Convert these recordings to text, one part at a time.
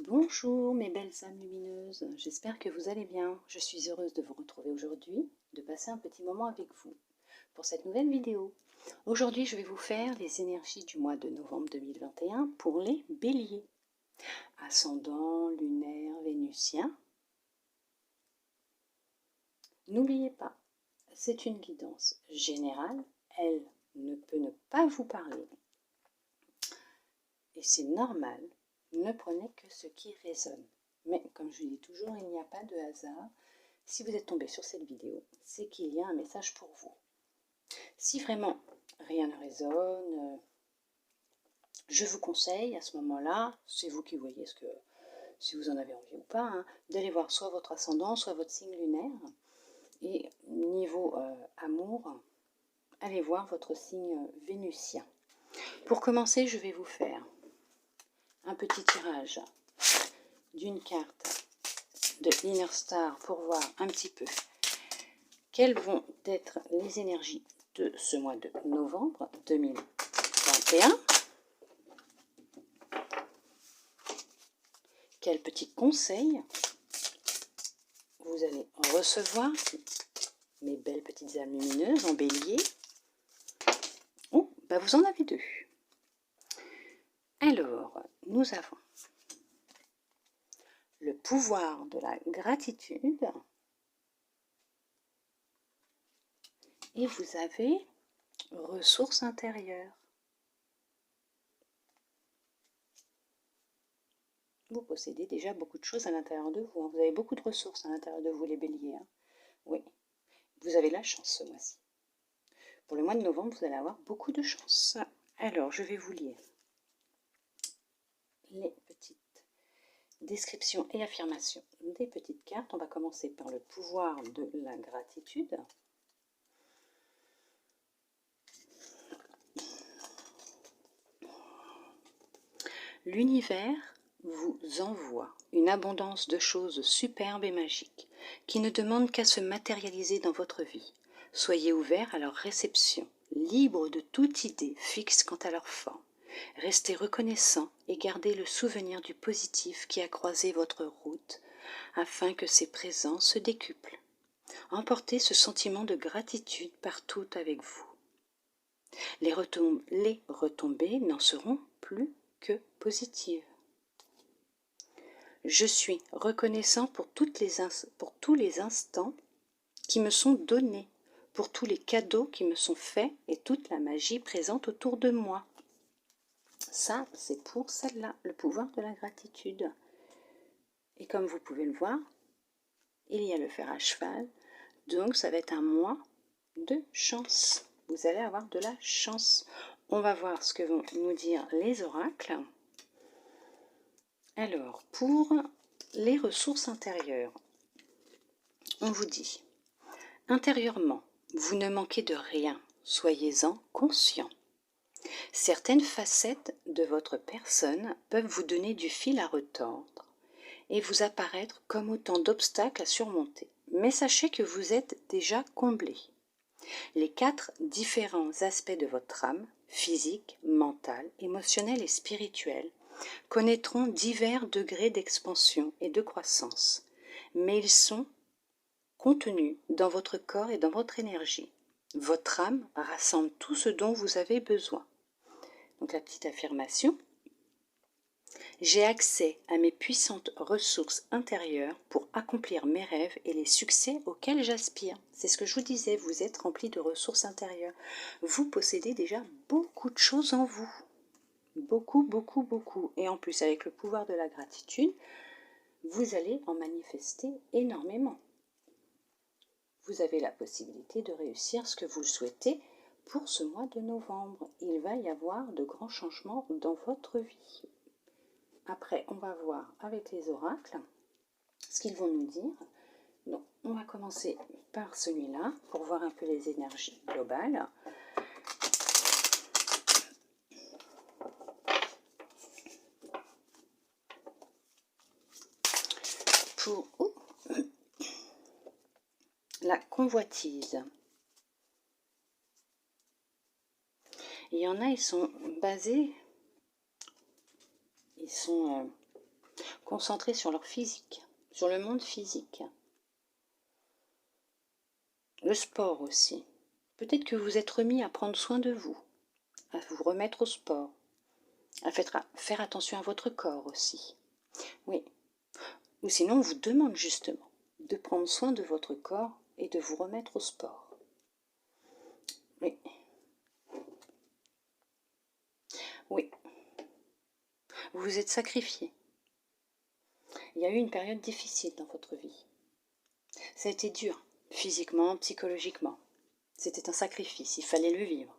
Bonjour mes belles âmes lumineuses, j'espère que vous allez bien. Je suis heureuse de vous retrouver aujourd'hui, de passer un petit moment avec vous pour cette nouvelle vidéo. Aujourd'hui, je vais vous faire les énergies du mois de novembre 2021 pour les béliers. Ascendant, lunaire, vénusien. N'oubliez pas, c'est une guidance générale, elle ne peut ne pas vous parler. Et c'est normal, ne prenez que ce qui résonne. Mais comme je dis toujours, il n'y a pas de hasard. Si vous êtes tombé sur cette vidéo, c'est qu'il y a un message pour vous. Si vraiment rien ne résonne, je vous conseille à ce moment-là, c'est vous qui voyez si vous en avez envie ou pas, d'aller voir soit votre ascendant, soit votre signe lunaire. Et niveau amour, allez voir votre signe vénusien. Pour commencer, je vais vous faire un petit tirage d'une carte de Inner Star pour voir un petit peu quelles vont être les énergies de ce mois de novembre 2021. Quels petits conseils vous allez recevoir, mes belles petites âmes lumineuses en bélier. Oh, bah vous en avez deux. Alors, nous avons le pouvoir de la gratitude et vous avez ressources intérieures. Vous possédez déjà beaucoup de choses à l'intérieur de vous. Vous avez beaucoup de ressources à l'intérieur de vous, les béliers. Oui, vous avez la chance ce mois-ci. Pour le mois de novembre, vous allez avoir beaucoup de chance. Alors, je vais vous lire les petites descriptions et affirmations des petites cartes. On va commencer par le pouvoir de la gratitude. L'univers vous envoie une abondance de choses superbes et magiques qui ne demandent qu'à se matérialiser dans votre vie. Soyez ouverts à leur réception, libres de toute idée fixe quant à leur forme. Restez reconnaissants et gardez le souvenir du positif qui a croisé votre route afin que ces présents se décuplent. Emportez ce sentiment de gratitude partout avec vous. Les retombées n'en seront plus que positives. Je suis reconnaissant pour tous les instants qui me sont donnés, pour tous les cadeaux qui me sont faits et toute la magie présente autour de moi. Ça, c'est pour celle-là, le pouvoir de la gratitude. Et comme vous pouvez le voir, il y a le fer à cheval, donc ça va être un mois de chance. Vous allez avoir de la chance. On va voir ce que vont nous dire les oracles. Alors, pour les ressources intérieures, on vous dit, intérieurement, vous ne manquez de rien, soyez-en conscient. Certaines facettes de votre personne peuvent vous donner du fil à retordre et vous apparaître comme autant d'obstacles à surmonter. Mais sachez que vous êtes déjà comblé. Les 4 différents aspects de votre âme, physique, mentale, émotionnelle et spirituelle, connaîtront divers degrés d'expansion et de croissance, mais ils sont contenus dans votre corps et dans votre énergie. Votre âme rassemble tout ce dont vous avez besoin. Donc la petite affirmation. J'ai accès à mes puissantes ressources intérieures pour accomplir mes rêves et les succès auxquels j'aspire. C'est ce que je vous disais, vous êtes rempli de ressources intérieures. Vous possédez déjà beaucoup de choses en vous. Beaucoup, beaucoup, beaucoup. Et en plus, avec le pouvoir de la gratitude, vous allez en manifester énormément. Vous avez la possibilité de réussir ce que vous souhaitez pour ce mois de novembre. Il va y avoir de grands changements dans votre vie. Après, on va voir avec les oracles ce qu'ils vont nous dire. Donc, on va commencer par celui-là pour voir un peu les énergies globales. Pour la convoitise. Il y en a, ils sont basés, concentrés sur leur physique, sur le monde physique. Le sport aussi. Peut-être que vous êtes remis à prendre soin de vous, à vous remettre au sport, à faire attention à votre corps aussi. Oui. Ou sinon, on vous demande justement de prendre soin de votre corps et de vous remettre au sport. Oui. Oui. Vous vous êtes sacrifié. Il y a eu une période difficile dans votre vie. Ça a été dur, physiquement, psychologiquement. C'était un sacrifice, il fallait le vivre.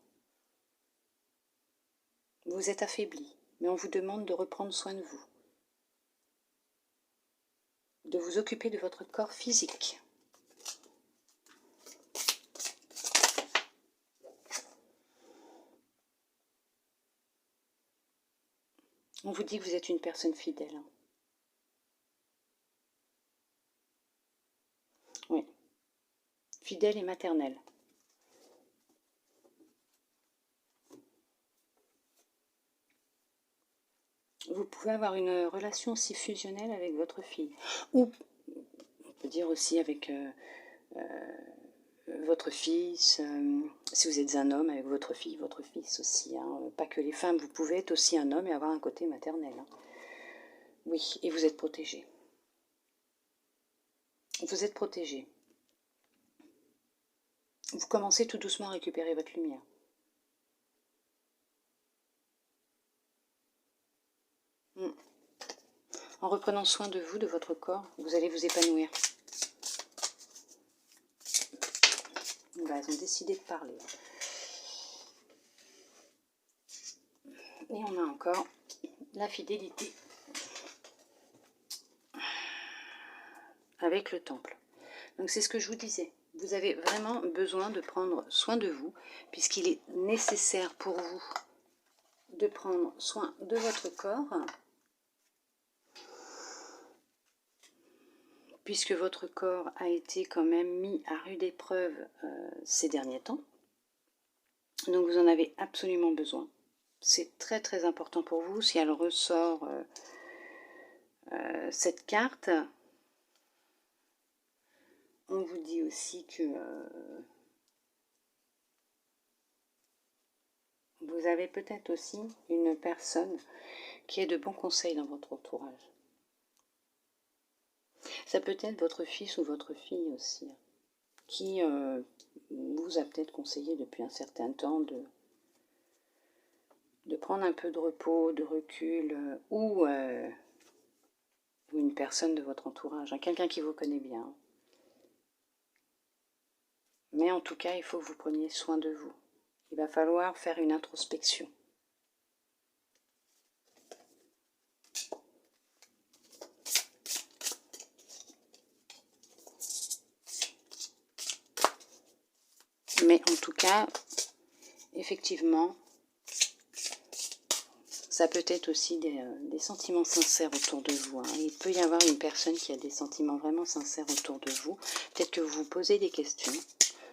Vous êtes affaibli, mais on vous demande de reprendre soin de vous. De vous occuper de votre corps physique. On vous dit que vous êtes une personne fidèle. Oui. Fidèle et maternelle. Vous pouvez avoir une relation aussi fusionnelle avec votre fille. Ou, on peut dire aussi avec votre fils, si vous êtes un homme, avec votre fille, votre fils aussi. Hein. Pas que les femmes, vous pouvez être aussi un homme et avoir un côté maternel. Hein. Oui, et vous êtes protégé. Vous êtes protégé. Vous commencez tout doucement à récupérer votre lumière. En reprenant soin de vous, de votre corps, vous allez vous épanouir. Là, elles ont décidé de parler. Et on a encore la fidélité avec le temple. Donc c'est ce que je vous disais. Vous avez vraiment besoin de prendre soin de vous, puisqu'il est nécessaire pour vous de prendre soin de votre corps, puisque votre corps a été quand même mis à rude épreuve ces derniers temps. Donc vous en avez absolument besoin. C'est très très important pour vous. Si elle ressort cette carte, on vous dit aussi que vous avez peut-être aussi une personne qui ait de bons conseils dans votre entourage. Ça peut être votre fils ou votre fille aussi, qui vous a peut-être conseillé depuis un certain temps de prendre un peu de repos, de recul, ou une personne de votre entourage, hein, quelqu'un qui vous connaît bien. Mais en tout cas, il faut que vous preniez soin de vous. Il va falloir faire une introspection. Mais en tout cas, effectivement, ça peut être aussi des sentiments sincères autour de vous. Hein. Il peut y avoir une personne qui a des sentiments vraiment sincères autour de vous. Peut-être que vous vous posez des questions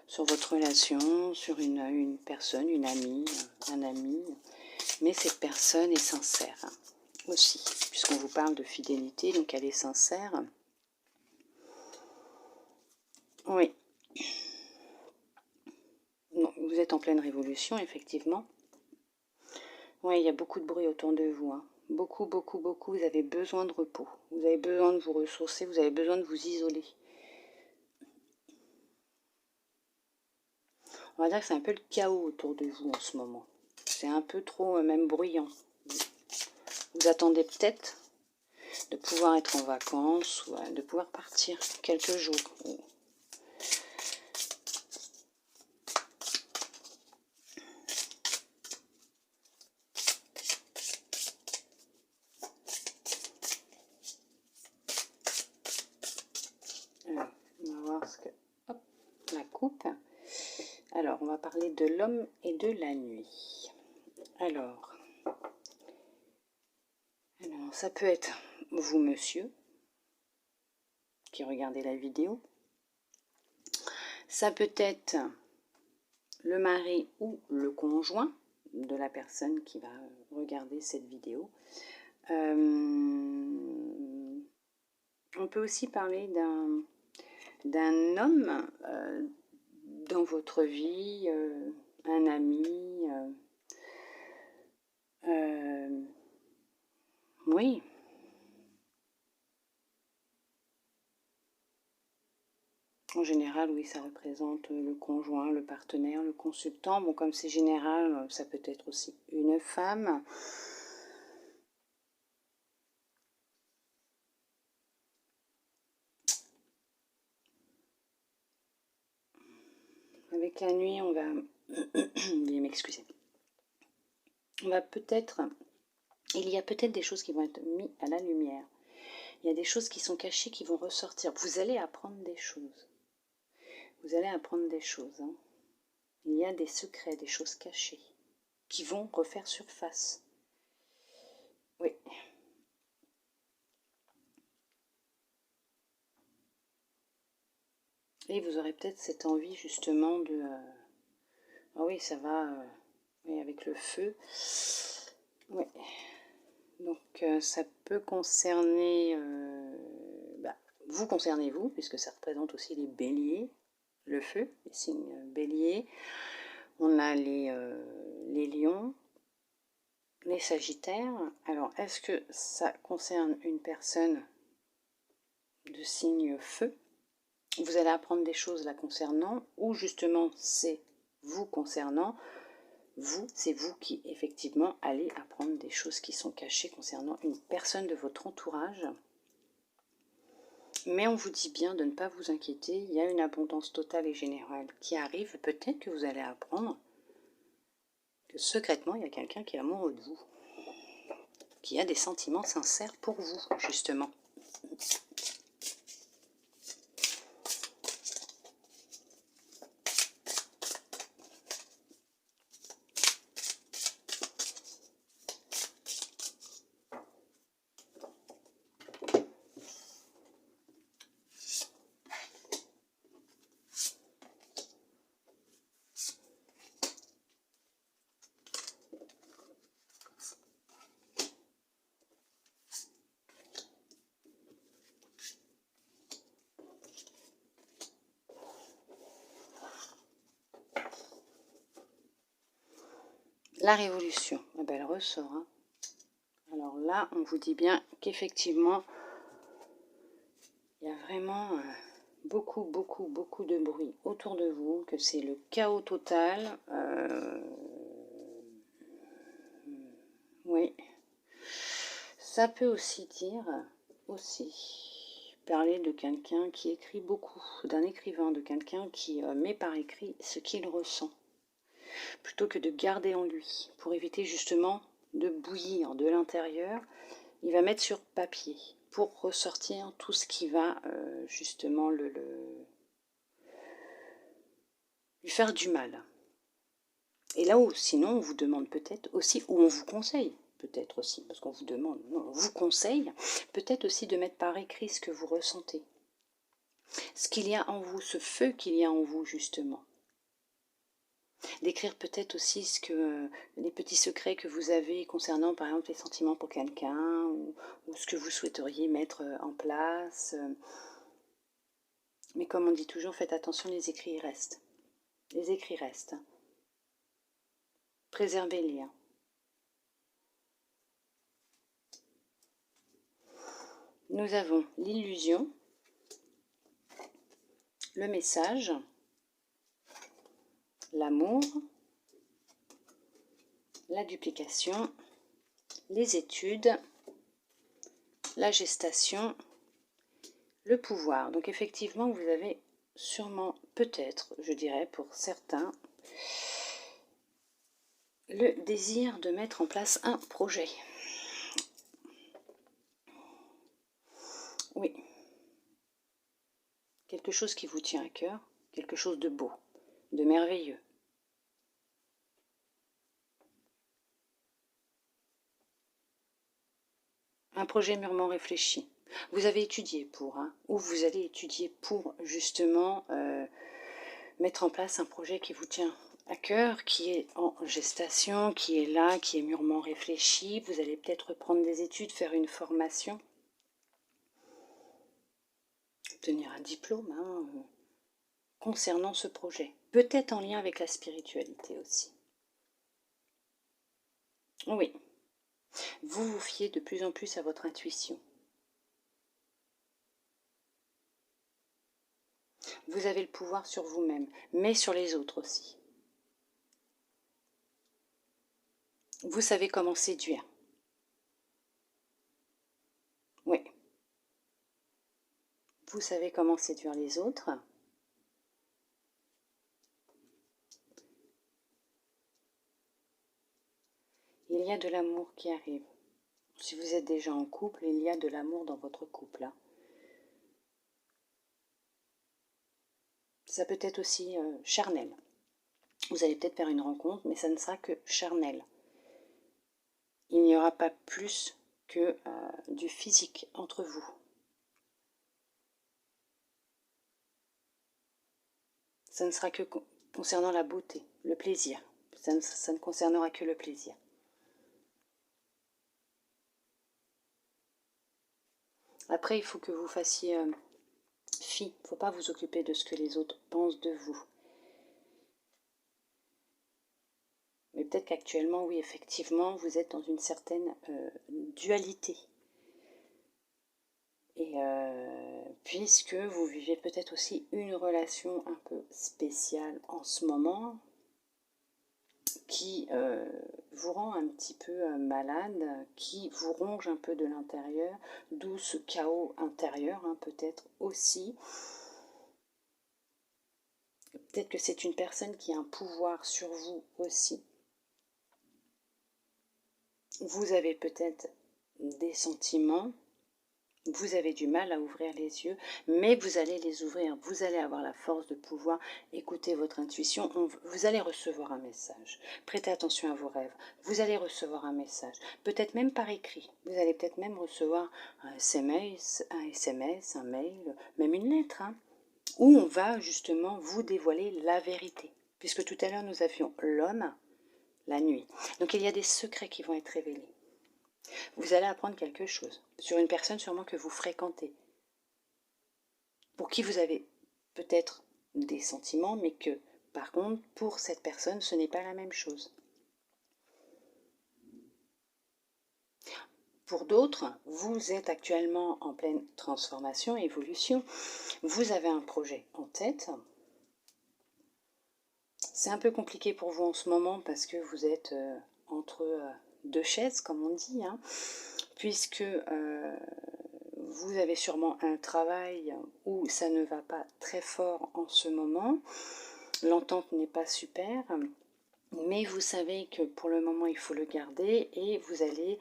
sur votre relation, sur une personne, une amie, un ami. Mais cette personne est sincère hein, aussi, puisqu'on vous parle de fidélité, donc elle est sincère. Oui. Bon, vous êtes en pleine révolution, effectivement. Oui, il y a beaucoup de bruit autour de vous. Hein. Beaucoup, beaucoup, beaucoup. Vous avez besoin de repos. Vous avez besoin de vous ressourcer. Vous avez besoin de vous isoler. On va dire que c'est un peu le chaos autour de vous en ce moment. C'est un peu trop, même bruyant. Vous attendez peut-être de pouvoir être en vacances ou de pouvoir partir quelques jours. Alors, on va voir ce que... Hop, la coupe. Alors, on va parler de l'homme et de la nuit. Alors, ça peut être vous, monsieur, qui regardez la vidéo. Ça peut être le mari ou le conjoint de la personne qui va regarder cette vidéo. on peut aussi parler d'un homme dans votre vie, un ami, oui. En général, oui, ça représente le conjoint, le partenaire, le consultant. Bon, comme c'est général, ça peut être aussi une femme. Avec la nuit, on va... Veuillez m'excuser. On va peut-être... Il y a peut-être des choses qui vont être mises à la lumière. Il y a des choses qui sont cachées qui vont ressortir. Vous allez apprendre des choses. Vous allez apprendre des choses. Hein. Il y a des secrets, des choses cachées qui vont refaire surface. Oui. Et vous aurez peut-être cette envie justement de... Ah oui, ça va oui, avec le feu. Oui. Donc ça peut concerner... vous concernez-vous, puisque ça représente aussi les béliers, le feu, les signes béliers. On a les lions, les sagittaires. Alors, est-ce que ça concerne une personne de signe feu? Vous allez apprendre des choses la concernant, ou justement c'est vous concernant. Vous, c'est vous qui effectivement allez apprendre des choses qui sont cachées concernant une personne de votre entourage. Mais on vous dit bien de ne pas vous inquiéter, il y a une abondance totale et générale qui arrive. Peut-être que vous allez apprendre que secrètement, il y a quelqu'un qui est amoureux de vous, qui a des sentiments sincères pour vous, justement. La révolution, eh ben, elle ressort. Hein. Alors là, on vous dit bien qu'effectivement, il y a vraiment beaucoup de bruit autour de vous, que c'est le chaos total. Oui. Ça peut aussi dire, parler de quelqu'un qui écrit beaucoup, d'un écrivain, de quelqu'un qui met par écrit ce qu'il ressent, plutôt que de garder en lui, pour éviter justement de bouillir de l'intérieur. Il va mettre sur papier pour ressortir tout ce qui va justement lui faire du mal. Et là où, sinon, on vous demande peut-être aussi, ou on vous conseille, peut-être aussi, parce qu'on vous demande, non, on vous conseille, peut-être aussi de mettre par écrit ce que vous ressentez. Ce qu'il y a en vous, ce feu qu'il y a en vous, justement. D'écrire peut-être aussi les petits secrets que vous avez concernant, par exemple, les sentiments pour quelqu'un, ou ce que vous souhaiteriez mettre en place. Mais comme on dit toujours, faites attention, les écrits restent. Les écrits restent. Préservez-les. Nous avons l'illusion, le message, l'amour, la duplication, les études, la gestation, le pouvoir. Donc effectivement, vous avez sûrement, peut-être, je dirais pour certains, le désir de mettre en place un projet. Oui. Quelque chose qui vous tient à cœur, quelque chose de beau, de merveilleux. Un projet mûrement réfléchi. Vous avez étudié pour, hein, ou vous allez étudier pour justement mettre en place un projet qui vous tient à cœur, qui est en gestation, qui est là, qui est mûrement réfléchi. Vous allez peut-être prendre des études, faire une formation. obtenir un diplôme concernant ce projet. Peut-être en lien avec la spiritualité aussi. Oui, vous vous fiez de plus en plus à votre intuition. Vous avez le pouvoir sur vous-même, mais sur les autres aussi. Vous savez comment séduire. Oui. Vous savez comment séduire les autres. Il y a de l'amour qui arrive. Si vous êtes déjà en couple, il y a de l'amour dans votre couple. Ça peut être aussi charnel. Vous allez peut-être faire une rencontre, mais ça ne sera que charnel. Il n'y aura pas plus que du physique entre vous. Ça ne sera que concernant la beauté, le plaisir. Ça ne concernera que le plaisir. Après, il faut que vous fassiez fi. Il ne faut pas vous occuper de ce que les autres pensent de vous. Mais peut-être qu'actuellement, oui, effectivement, vous êtes dans une certaine dualité. Et puisque vous vivez peut-être aussi une relation un peu spéciale en ce moment, qui vous rend un petit peu malade, qui vous ronge un peu de l'intérieur, d'où ce chaos intérieur, peut-être aussi. Peut-être que c'est une personne qui a un pouvoir sur vous aussi. Vous avez peut-être des sentiments, vous avez du mal à ouvrir les yeux, mais vous allez les ouvrir, vous allez avoir la force de pouvoir écouter votre intuition, vous allez recevoir un message. Prêtez attention à vos rêves, vous allez recevoir un message, peut-être même par écrit, vous allez peut-être même recevoir un SMS, un mail, même une lettre, où on va justement vous dévoiler la vérité. Puisque tout à l'heure nous avions l'homme, la nuit. Donc il y a des secrets qui vont être révélés. Vous allez apprendre quelque chose sur une personne sûrement que vous fréquentez, pour qui vous avez peut-être des sentiments, mais que par contre pour cette personne ce n'est pas la même chose. Pour d'autres, vous êtes actuellement en pleine transformation, évolution, vous avez un projet en tête. C'est un peu compliqué pour vous en ce moment parce que vous êtes entre deux chaises, comme on dit, puisque vous avez sûrement un travail où ça ne va pas très fort en ce moment. L'entente n'est pas super, mais vous savez que pour le moment, il faut le garder et vous allez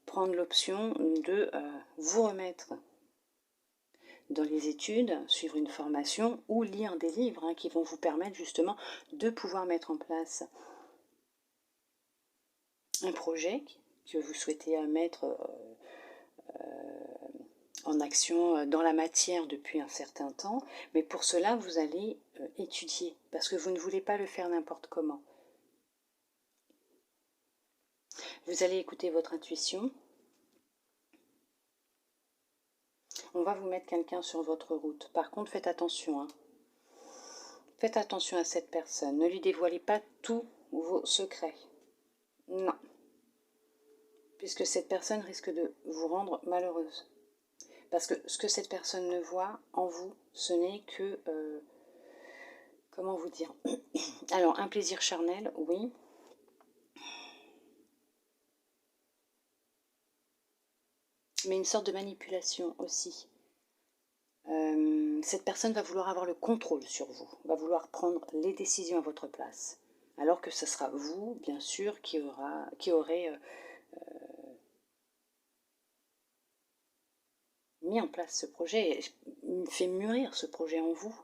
prendre l'option de vous remettre dans les études, suivre une formation ou lire des livres qui vont vous permettre justement de pouvoir mettre en place un projet que vous souhaitez mettre en action dans la matière depuis un certain temps, mais pour cela vous allez étudier, parce que vous ne voulez pas le faire n'importe comment. Vous allez écouter votre intuition. On va vous mettre quelqu'un sur votre route. Par contre, faites attention. Faites attention à cette personne. Ne lui dévoilez pas tous vos secrets. Non. Puisque cette personne risque de vous rendre malheureuse. Parce que ce que cette personne ne voit en vous, ce n'est que... comment vous dire? Alors, un plaisir charnel, oui. Mais une sorte de manipulation aussi. Cette personne va vouloir avoir le contrôle sur vous, va vouloir prendre les décisions à votre place. Alors que ce sera vous, bien sûr, qui aurez mis en place ce projet, fait mûrir ce projet en vous.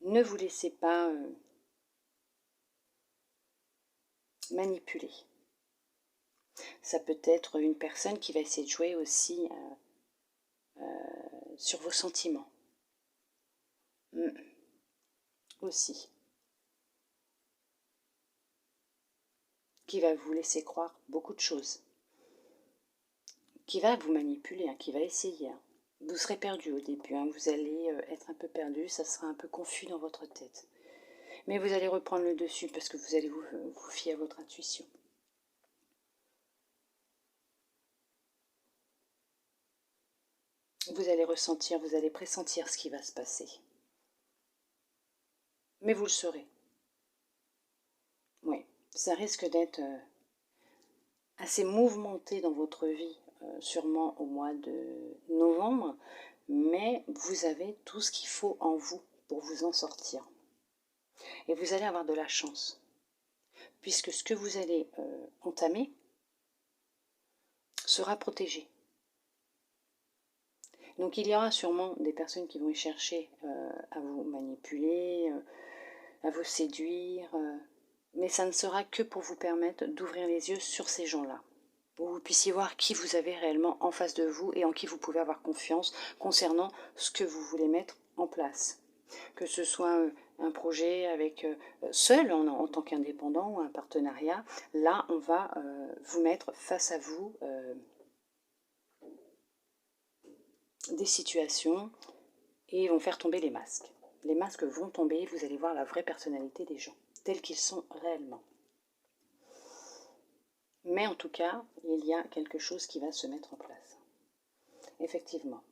Ne vous laissez pas manipuler. Ça peut être une personne qui va essayer de jouer aussi sur vos sentiments. Aussi. Qui va vous laisser croire beaucoup de choses. Qui va vous manipuler, qui va essayer. Vous serez perdu au début, hein. Vous allez être un peu perdu, ça sera un peu confus dans votre tête. Mais vous allez reprendre le dessus parce que vous allez vous fier à votre intuition. Vous allez ressentir, vous allez pressentir ce qui va se passer. Mais vous le saurez. Oui, ça risque d'être assez mouvementé dans votre vie, sûrement au mois de novembre, mais vous avez tout ce qu'il faut en vous pour vous en sortir. Et vous allez avoir de la chance, puisque ce que vous allez entamer sera protégé. Donc il y aura sûrement des personnes qui vont y chercher à vous manipuler, à vous séduire, mais ça ne sera que pour vous permettre d'ouvrir les yeux sur ces gens-là, pour que vous puissiez voir qui vous avez réellement en face de vous et en qui vous pouvez avoir confiance concernant ce que vous voulez mettre en place. Que ce soit un projet avec seul en tant qu'indépendant ou un partenariat, là on va vous mettre face à vous des situations et ils vont faire tomber les masques. Les masques vont tomber, vous allez voir la vraie personnalité des gens, tels qu'ils sont réellement. Mais en tout cas, il y a quelque chose qui va se mettre en place. Effectivement.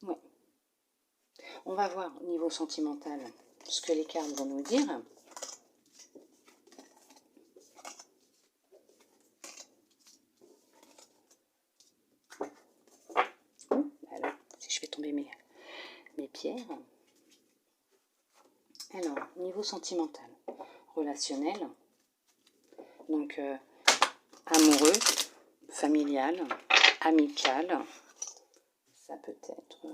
Oui. On va voir au niveau sentimental ce que les cartes vont nous dire. Alors, si je fais tomber mes pierres. Alors, niveau sentimental, relationnel, donc amoureux, familial, amical, ça peut être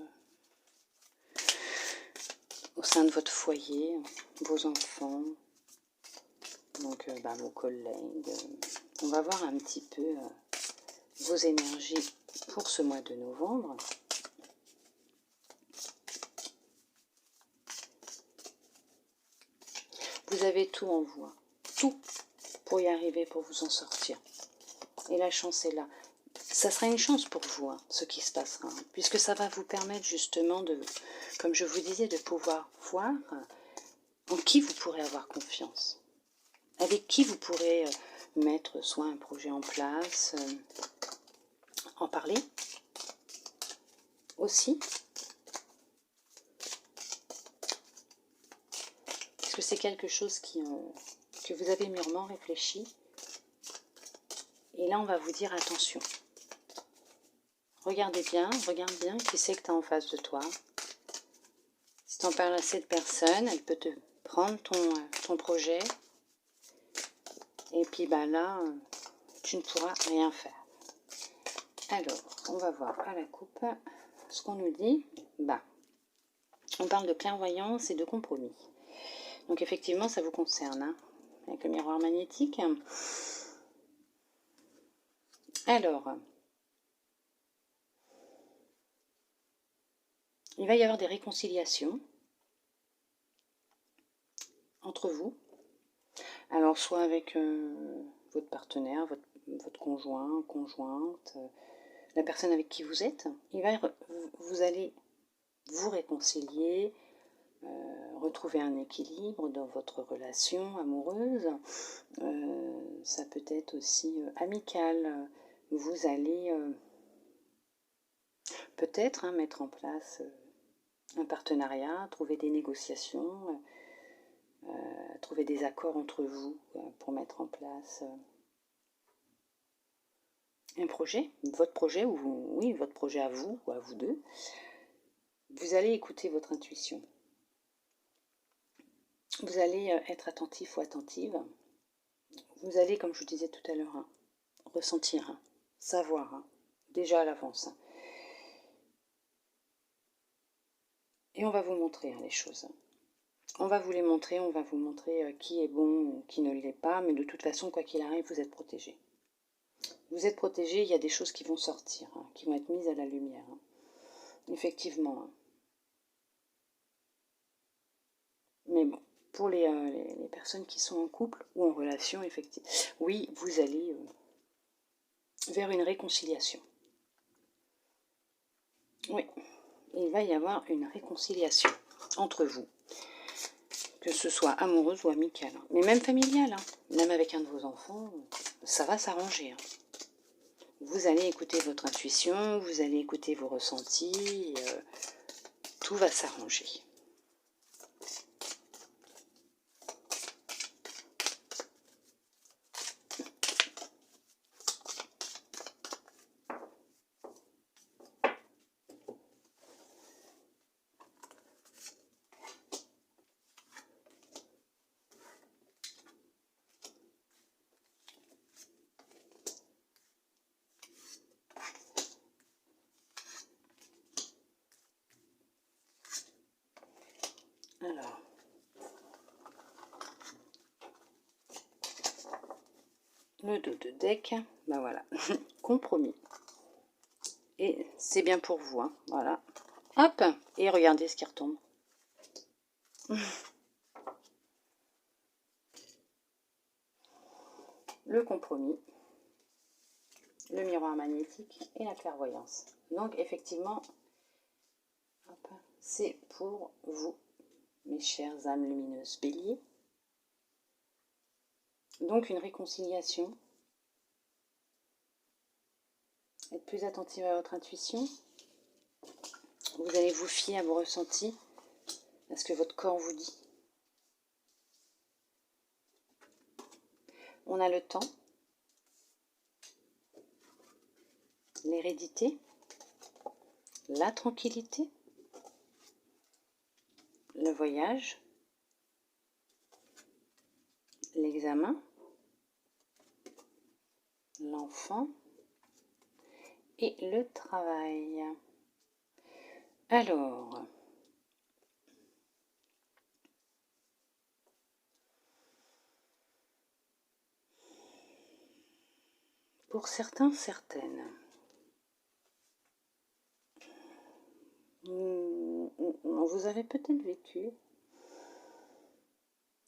au sein de votre foyer, vos enfants, donc vos collègues. On va voir un petit peu vos énergies pour ce mois de novembre. Vous avez tout en vous, tout pour y arriver, pour vous en sortir. Et la chance est là. Ça sera une chance pour vous, ce qui se passera, puisque ça va vous permettre justement de, comme je vous disais, de pouvoir voir en qui vous pourrez avoir confiance, avec qui vous pourrez mettre soit un projet en place, en parler aussi, parce que c'est quelque chose que vous avez mûrement réfléchi. Et là, on va vous dire attention. Regarde bien qui c'est que tu as en face de toi. Si tu en parles à cette personne, elle peut te prendre ton projet. Et puis là, tu ne pourras rien faire. Alors, on va voir à la coupe ce qu'on nous dit. On parle de clairvoyance et de compromis. Donc effectivement, ça vous concerne, avec le miroir magnétique. Alors, il va y avoir des réconciliations entre vous. Alors, soit avec votre partenaire, votre conjoint, conjointe, la personne avec qui vous êtes. Vous allez vous réconcilier, retrouver un équilibre dans votre relation amoureuse. Ça peut être aussi amical. Vous allez peut-être mettre en place un partenariat, trouver des négociations, trouver des accords entre vous pour mettre en place un projet, votre projet, votre projet à vous ou à vous deux. Vous allez écouter votre intuition. Vous allez être attentif ou attentive. Vous allez, comme je vous disais tout à l'heure, ressentir, savoir, déjà à l'avance. Et on va vous montrer les choses. On va vous les montrer, on va vous montrer qui est bon, qui ne l'est pas, mais de toute façon, quoi qu'il arrive, vous êtes protégé. Vous êtes protégé, il y a des choses qui vont sortir, qui vont être mises à la lumière. Effectivement. Mais bon, pour les personnes qui sont en couple ou en relation, effectivement, oui, vous allez vers une réconciliation. Oui, il va y avoir une réconciliation entre vous. Que ce soit amoureuse ou amicale. Mais même familiale. Hein. Même avec un de vos enfants, ça va s'arranger. Hein. Vous allez écouter votre intuition, vous allez écouter vos ressentis. Tout va s'arranger. Alors, le dos de deck, ben voilà, compromis. Et c'est bien pour vous, hein. Voilà. Hop, et regardez ce qui retombe. Le compromis, le miroir magnétique et la clairvoyance. Donc effectivement, c'est pour vous, mes chères âmes lumineuses béliers. Donc une réconciliation. Être plus attentive à votre intuition. Vous allez vous fier à vos ressentis, à ce que votre corps vous dit. On a le temps, l'hérédité, la tranquillité, le voyage, l'examen, l'enfant et le travail. Alors, pour certains, certaines, vous avez peut-être vécu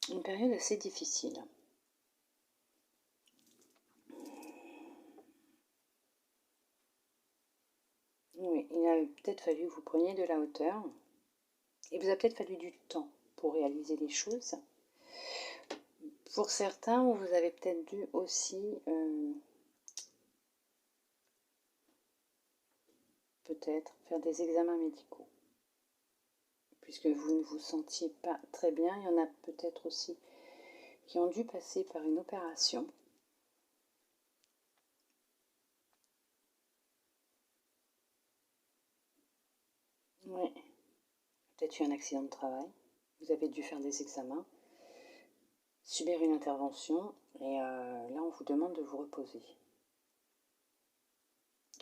une période assez difficile. Oui, il a peut-être fallu que vous preniez de la hauteur. Il vous a peut-être fallu du temps pour réaliser les choses. Pour certains, vous avez peut-être dû aussi peut-être faire des examens médicaux. Puisque vous ne vous sentiez pas très bien, il y en a peut-être aussi qui ont dû passer par une opération. Oui, peut-être eu un accident de travail. Vous avez dû faire des examens, subir une intervention, et là on vous demande de vous reposer.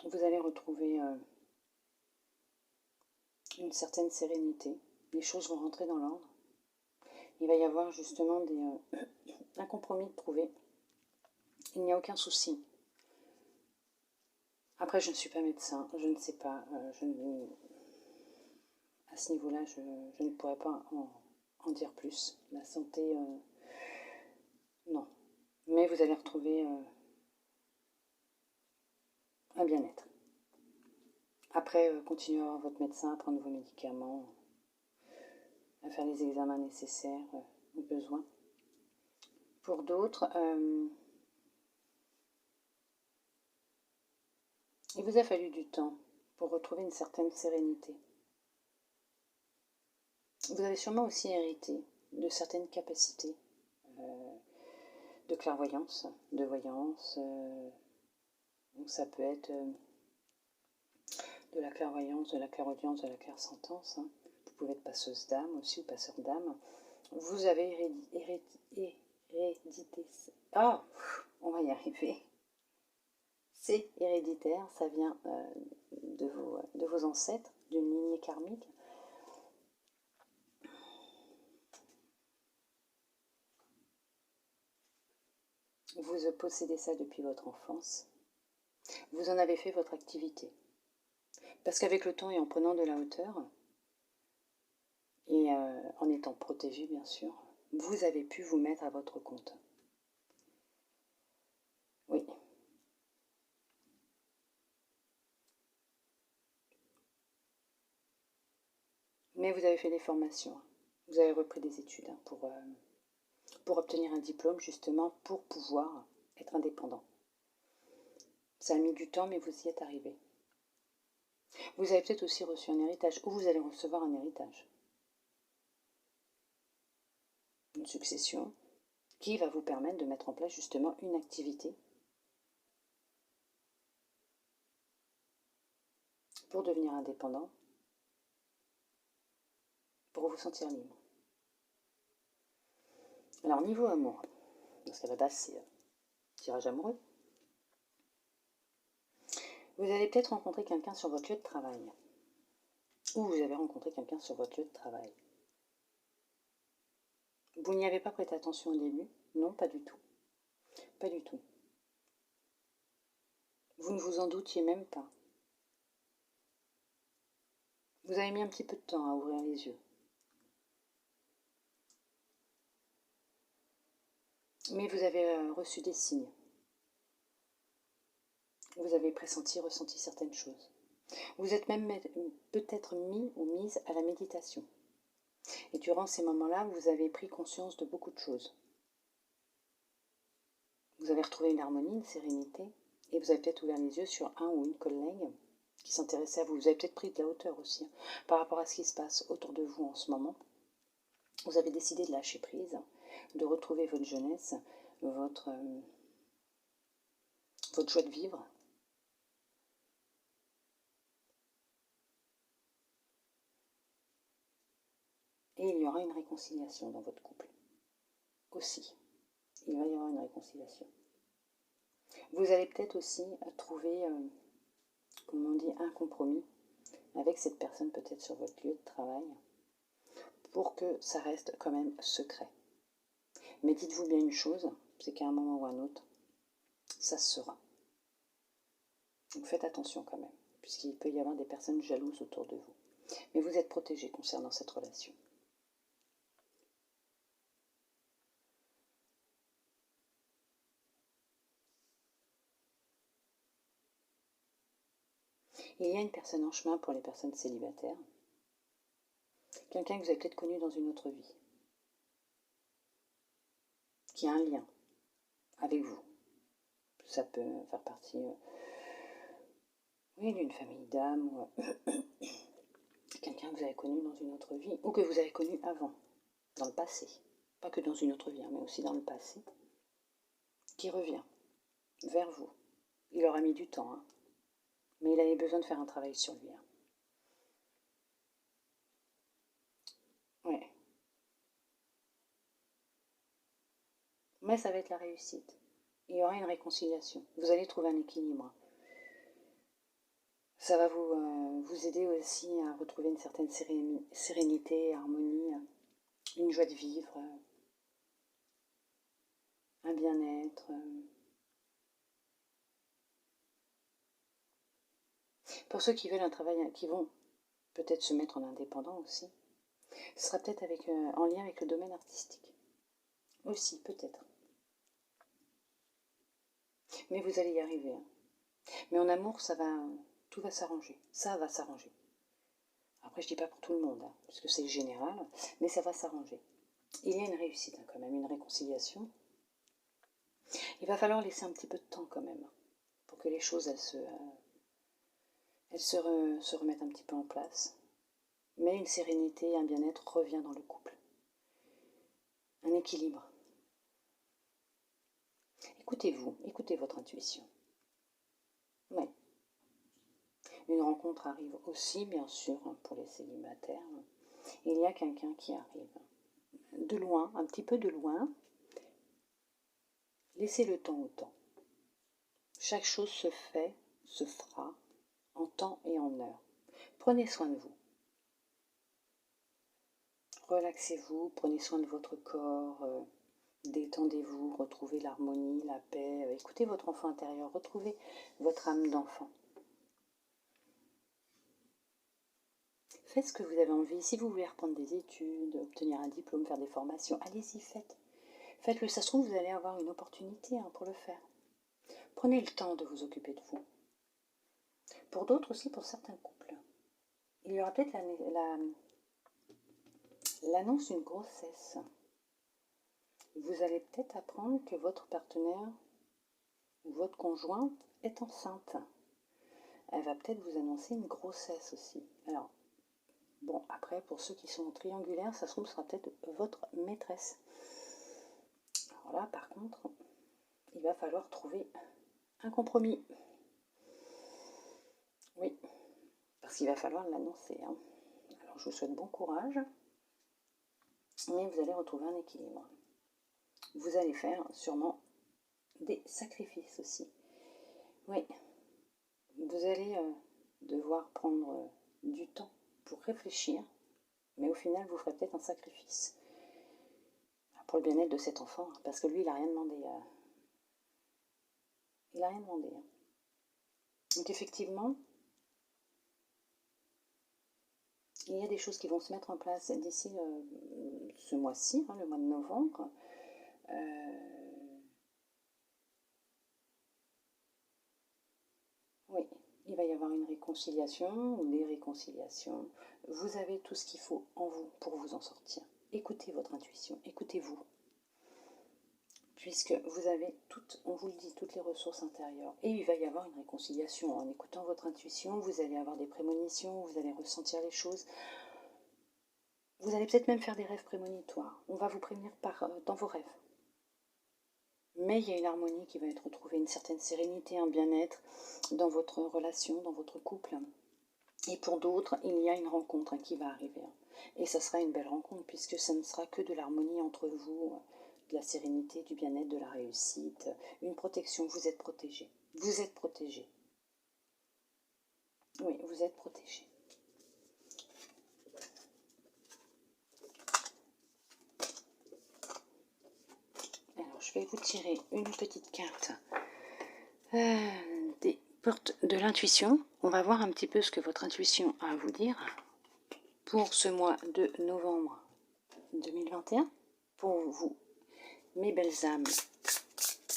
Vous allez retrouver une certaine sérénité. Les choses vont rentrer dans l'ordre. Il va y avoir justement un compromis de trouver. Il n'y a aucun souci. Après, je ne suis pas médecin, je ne sais pas. À ce niveau-là, je ne pourrais pas en dire plus. La santé, non. Mais vous allez retrouver un bien-être. Après, continuez à voir votre médecin, à prendre vos médicaments, à faire les examens nécessaires au besoin. Pour d'autres, il vous a fallu du temps pour retrouver une certaine sérénité. Vous avez sûrement aussi hérité de certaines capacités de clairvoyance, de voyance. Donc ça peut être de la clairvoyance, de la clairaudience, de la clairsentence. Hein. Vous pouvez être passeuse d'âme aussi ou passeur d'âme. Vous avez hérédité. Ah, on va y arriver. C'est héréditaire, ça vient de vos ancêtres, d'une lignée karmique. Vous possédez ça depuis votre enfance. Vous en avez fait votre activité. Parce qu'avec le temps et en prenant de la hauteur, et en étant protégé bien sûr, vous avez pu vous mettre à votre compte. Oui. « 」 « 」 « 」 « 」 « 」 « 」 « 」 « 」 « 」 « 」 « 」 « 」 « 」 « 」 « 」 « 」 « 」 « 」 « 」 « 」 « 」 « 」 « 」 « 」 « 」 « 」 « 」 « 」 « 」 « 」 « Mais vous avez fait des formations, hein. Vous avez repris des études, hein, pour obtenir un diplôme, justement, pour pouvoir être indépendant. Ça a mis du temps, mais vous y êtes arrivé. Vous avez peut-être aussi reçu un héritage, ou vous allez recevoir un héritage. Une succession qui va vous permettre de mettre en place justement une activité pour devenir indépendant, pour vous sentir libre. Alors, niveau amour, parce qu'à la base, c'est tirage amoureux, vous allez peut-être rencontrer quelqu'un sur votre lieu de travail, ou vous avez rencontré quelqu'un sur votre lieu de travail. Vous n'y avez pas prêté attention au début? Non, pas du tout. Pas du tout. Vous ne vous en doutiez même pas. Vous avez mis un petit peu de temps à ouvrir les yeux. Mais vous avez reçu des signes. Vous avez pressenti, ressenti certaines choses. Vous êtes même peut-être mis ou mise à la méditation. Et durant ces moments-là, vous avez pris conscience de beaucoup de choses. Vous avez retrouvé une harmonie, une sérénité, et vous avez peut-être ouvert les yeux sur un ou une collègue qui s'intéressait à vous. Vous avez peut-être pris de la hauteur aussi, hein, par rapport à ce qui se passe autour de vous en ce moment. Vous avez décidé de lâcher prise, de retrouver votre jeunesse, votre joie de vivre. Et il y aura une réconciliation dans votre couple. Aussi, il va y avoir une réconciliation. Vous allez peut-être aussi trouver, comme on dit, un compromis avec cette personne, peut-être sur votre lieu de travail, pour que ça reste quand même secret. Mais dites-vous bien une chose, c'est qu'à un moment ou à un autre, ça se sera. Donc faites attention quand même, puisqu'il peut y avoir des personnes jalouses autour de vous. Mais vous êtes protégé concernant cette relation. Il y a une personne en chemin pour les personnes célibataires. Quelqu'un que vous avez peut-être connu dans une autre vie. Qui a un lien avec vous. Ça peut faire partie d'une famille d'âmes, ou quelqu'un que vous avez connu dans une autre vie, ou que vous avez connu avant, dans le passé. Pas que dans une autre vie, mais aussi dans le passé. Qui revient vers vous. Il aura mis du temps, hein, mais il avait besoin de faire un travail sur lui. Hein. Ouais. Mais ça va être la réussite. Il y aura une réconciliation. Vous allez trouver un équilibre. Ça va vous aider aussi à retrouver une certaine sérénité, harmonie, une joie de vivre, un bien-être. Pour ceux qui veulent un travail, qui vont peut-être se mettre en indépendant aussi, ce sera peut-être en lien avec le domaine artistique. Aussi, peut-être. Mais vous allez y arriver. Hein. Mais en amour, tout va s'arranger. Ça va s'arranger. Après, je ne dis pas pour tout le monde, hein, parce que c'est général, mais ça va s'arranger. Il y a une réussite, hein, quand même, une réconciliation. Il va falloir laisser un petit peu de temps quand même, pour que les choses, se remettent un petit peu en place. Mais une sérénité, un bien-être revient dans le couple. Un équilibre. Écoutez-vous, écoutez votre intuition. Oui. Une rencontre arrive aussi, bien sûr, pour les célibataires. Il y a quelqu'un qui arrive. De loin, un petit peu de loin. Laissez le temps au temps. Chaque chose se fait, se fera, en temps et en heure. Prenez soin de vous. Relaxez-vous, prenez soin de votre corps, détendez-vous, retrouvez l'harmonie, la paix, écoutez votre enfant intérieur, retrouvez votre âme d'enfant. Faites ce que vous avez envie. Si vous voulez reprendre des études, obtenir un diplôme, faire des formations, allez-y, faites. Faites-le, ça se trouve, vous allez avoir une opportunité pour le faire. Prenez le temps de vous occuper de vous. Pour d'autres aussi, pour certains couples, il y aura peut-être l'annonce d'une grossesse. Vous allez peut-être apprendre que votre partenaire ou votre conjointe est enceinte. Elle va peut-être vous annoncer une grossesse aussi. Alors, bon, après, pour ceux qui sont triangulaires, ça se trouve, ce sera peut-être votre maîtresse. Alors là, par contre, il va falloir trouver un compromis. Oui, parce qu'il va falloir l'annoncer. Hein. Alors, je vous souhaite bon courage, mais vous allez retrouver un équilibre. Vous allez faire sûrement des sacrifices aussi. Oui, vous allez devoir prendre du temps pour réfléchir, mais au final, vous ferez peut-être un sacrifice pour le bien-être de cet enfant, parce que lui, il n'a rien demandé. Il n'a rien demandé. Donc effectivement, il y a des choses qui vont se mettre en place d'ici ce mois-ci, hein, le mois de novembre. Oui, il va y avoir une réconciliation ou des réconciliations. Vous avez tout ce qu'il faut en vous pour vous en sortir. Écoutez votre intuition, écoutez-vous. Puisque vous avez toutes, on vous le dit, toutes les ressources intérieures. Et il va y avoir une réconciliation. En écoutant votre intuition, vous allez avoir des prémonitions, vous allez ressentir les choses. Vous allez peut-être même faire des rêves prémonitoires. On va vous prévenir dans vos rêves. Mais il y a une harmonie qui va être retrouvée, une certaine sérénité, un bien-être dans votre relation, dans votre couple. Et pour d'autres, il y a une rencontre qui va arriver. Et ça sera une belle rencontre puisque ça ne sera que de l'harmonie entre vous, de la sérénité, du bien-être, de la réussite, une protection. Vous êtes protégé. Vous êtes protégé. Oui, vous êtes protégé. Alors, je vais vous tirer une petite carte des portes de l'intuition. On va voir un petit peu ce que votre intuition a à vous dire pour ce mois de novembre 2021. Pour vous, mes belles âmes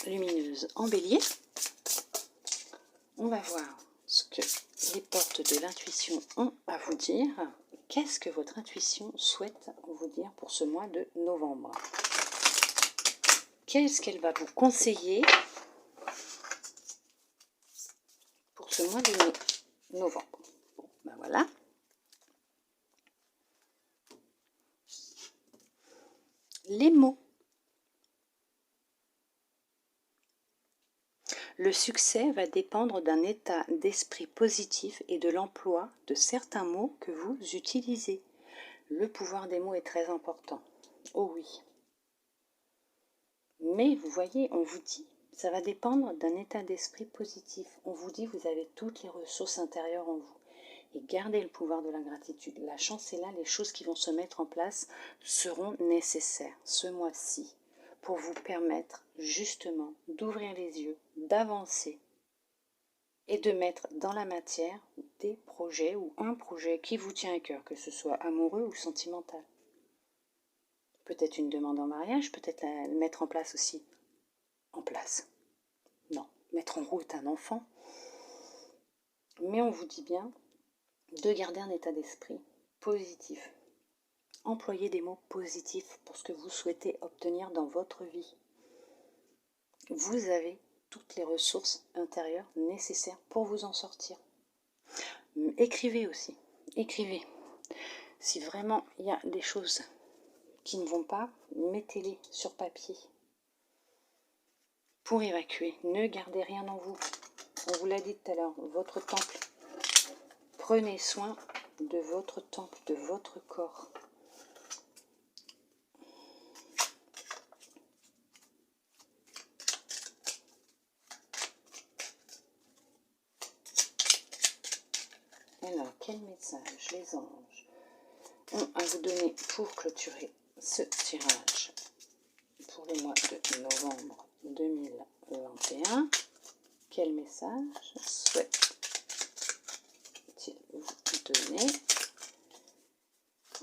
lumineuses en bélier, on va voir ce que les portes de l'intuition ont à vous dire. Qu'est-ce que votre intuition souhaite vous dire pour ce mois de novembre? Qu'est-ce qu'elle va vous conseiller pour ce mois de novembre? Bon, ben voilà. Les mots. Le succès va dépendre d'un état d'esprit positif et de l'emploi de certains mots que vous utilisez. Le pouvoir des mots est très important. Oh oui. Mais vous voyez, on vous dit, ça va dépendre d'un état d'esprit positif. On vous dit, vous avez toutes les ressources intérieures en vous. Et gardez le pouvoir de la gratitude. La chance est là, les choses qui vont se mettre en place seront nécessaires ce mois-ci pour vous permettre justement d'ouvrir les yeux, d'avancer et de mettre dans la matière des projets ou un projet qui vous tient à cœur, que ce soit amoureux ou sentimental. Peut-être une demande en mariage, peut-être la mettre en place aussi. En place. Non, mettre en route un enfant. Mais on vous dit bien de garder un état d'esprit positif. Employez des mots positifs pour ce que vous souhaitez obtenir dans votre vie. Vous avez toutes les ressources intérieures nécessaires pour vous en sortir. Écrivez aussi. Écrivez. Si vraiment il y a des choses qui ne vont pas, mettez-les sur papier. Pour évacuer, ne gardez rien en vous. On vous l'a dit tout à l'heure, votre temple. Prenez soin de votre temple, de votre corps. Alors, quel message les anges ont à vous donner pour clôturer ce tirage pour le mois de novembre 2021? Quel message souhaitent-ils vous donner,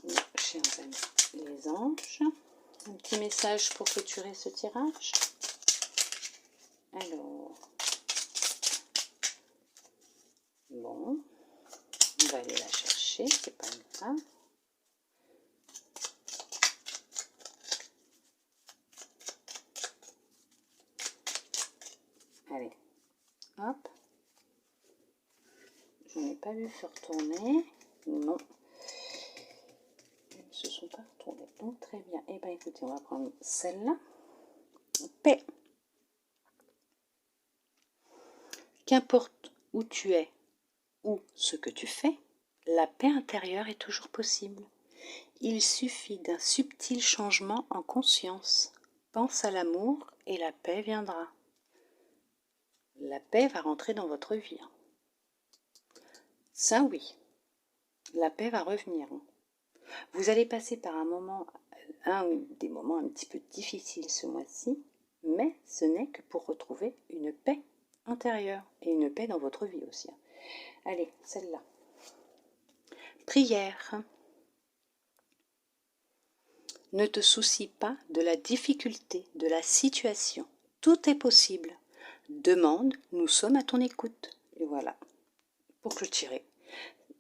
mes chers amis les anges? Un petit message pour clôturer ce tirage. Alors, bon, on va aller la chercher, c'est pas grave. Je n'ai pas vu se retourner. Non. Ils ne se sont pas retournés. Donc très bien. Et bien écoutez, on va prendre celle-là. Paix. Qu'importe où tu es ou ce que tu fais, la paix intérieure est toujours possible. Il suffit d'un subtil changement en conscience. Pense à l'amour et la paix viendra. La paix va rentrer dans votre vie. Ça oui, la paix va revenir. Vous allez passer par des moments un petit peu difficiles ce mois-ci, mais ce n'est que pour retrouver une paix intérieure et une paix dans votre vie aussi. Allez, celle-là. Prière. Ne te soucie pas de la difficulté, de la situation. Tout est possible. Demande, nous sommes à ton écoute. Et voilà, pour clôturer.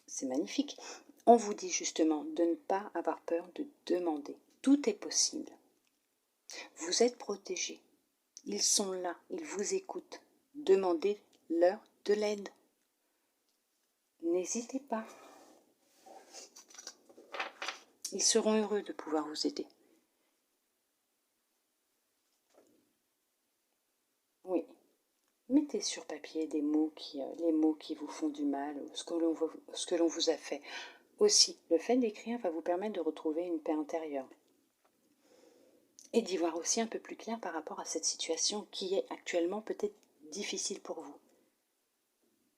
C'est magnifique. On vous dit justement de ne pas avoir peur de demander. Tout est possible. Vous êtes protégés. Ils sont là, ils vous écoutent. Demandez-leur de l'aide. N'hésitez pas. Ils seront heureux de pouvoir vous aider. Oui. Mettez sur papier les mots qui vous font du mal, ce que l'on vous a fait. Aussi, le fait d'écrire va vous permettre de retrouver une paix intérieure. Et d'y voir aussi un peu plus clair par rapport à cette situation qui est actuellement peut-être difficile pour vous.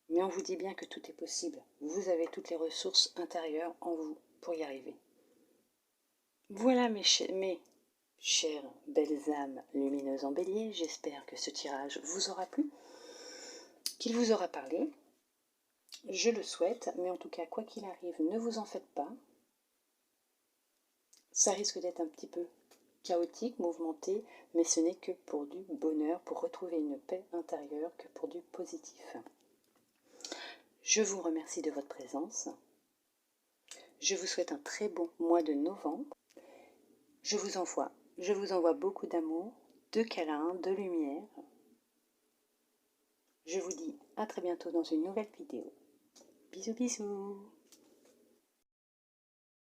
Mais on vous dit bien que tout est possible. Vous avez toutes les ressources intérieures en vous pour y arriver. Voilà mes chères belles âmes lumineuses en bélier, j'espère que ce tirage vous aura plu, qu'il vous aura parlé. Je le souhaite, mais en tout cas, quoi qu'il arrive, ne vous en faites pas. Ça risque d'être un petit peu chaotique, mouvementé, mais ce n'est que pour du bonheur, pour retrouver une paix intérieure, que pour du positif. Je vous remercie de votre présence. Je vous souhaite un très bon mois de novembre. Je vous envoie beaucoup d'amour, de câlins, de lumière. Je vous dis à très bientôt dans une nouvelle vidéo. Bisous bisous.